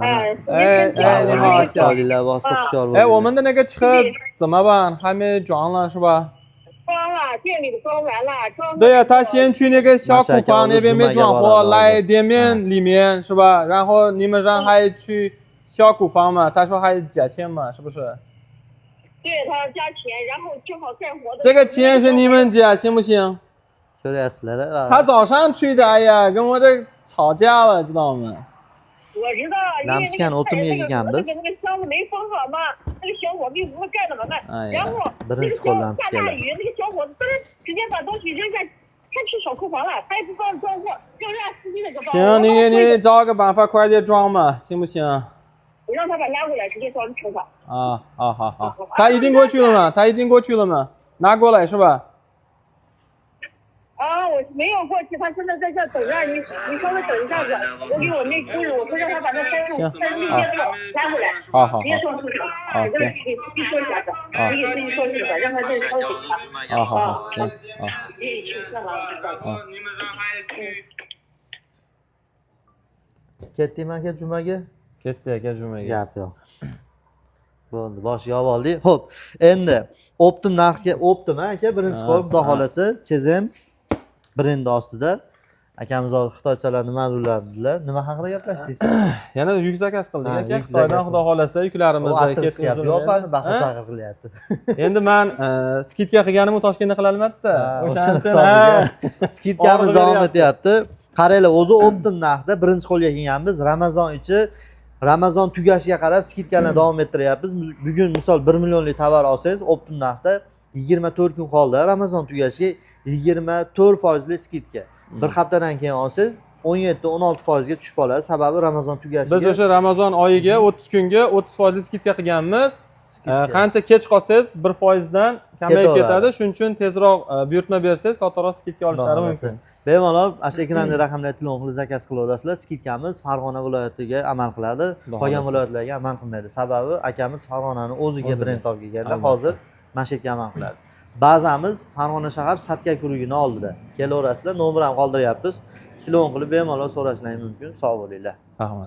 哎，你好，小李来吧，说小哎，我们的那个车怎么办？还没装了是吧？装了，店里的装完了，装。对呀，他先去那个小库房那边没装货，来店面里面是吧？然后你们让还去小库房嘛？他说还加钱嘛，是不是？对他加钱，然后正好干活的。这个钱是你们加，行不行？小李来了。他早上去的，哎呀，跟我这吵架了，知道吗？我知道，因为那个箱子没封好嘛，那个小伙子不会干那么慢，然后那个下大雨，那个小伙子直接把东西扔在他去小库房了，他也不帮装货，就让司机那个帮。行，你找个办法快点装嘛，行不行？我让他把拉过来，直接装车上。啊，好，他已经过去了吗？他已经过去了吗？拿过来是吧？啊，我没有过去，他现在在这等着你，你稍微等一下子，我给我那工人，我说让他把那三路那边拉过来，好，直接装车上。好，行。你给司机说一下子，你给司机说一下子，让他这抄底他。好，行，啊。Ketdingmi aka jumaga? Ketdi aka jumaga. Gap yo'q. Bo'ldi, boshiga olib oldik. Xo'p, endi optim narxga optim aka birinchi qolib, xudo xolasa, chizim brendi ostida akamiz xitoychalar nima bilardilar? Nima haqida gaplashdingiz? Yana yuk zakaz qildik aka. Xitoydan xudo xolasa yuklarimizni ketyapti. Yo'q, baxil chaqir qilyapti. Endi men skidka qilganimni Toshkentda qilaman-da. O'shaning hisobiga skidkamiz davom etyapti. Qaranglar, o'zi optim narxda birinchi qo'lga kelganmiz. Ramazon ichi Ramazon tugashiga qarab skidkani davom ettiryapmiz. Bugun misol 1 millionlik tovar olsangiz, optim narxda 24 kun qoldi Ramazon tugashiga 24% skidka. Bir haftadan keyin olsangiz 17-16% ga tushib qoladi. Sababi Ramazon tugashiga. Biz o'sha Ramazon oyiga 30 kunga 30% skidka qilganmiz. Qancha kech qolsangiz 1% dan kamayib ketadi. Shuning uchun tezroq buyurtma bersangiz, kattaroq skidka olishlari mumkin. Bemalol ashakilani raqamlarga telefon qilib zakaz qilaverasizlar. Skidkamiz Farg'ona viloyatiga amal qiladi. Qolgan viloyatlarga amal qilmaydi. Sababi akamiz Farg'onani o'ziga brend olib kelganda hozir Mashhedga amal qiladi. Ba'zamiz Farg'ona shahar Satka kurugini oldida. Kelaverasizlar, nomer ham qoldiryapmiz. Telefon qilib bemalol so'rashlaringiz mumkin. Sog' bo'linglar. Rahmat.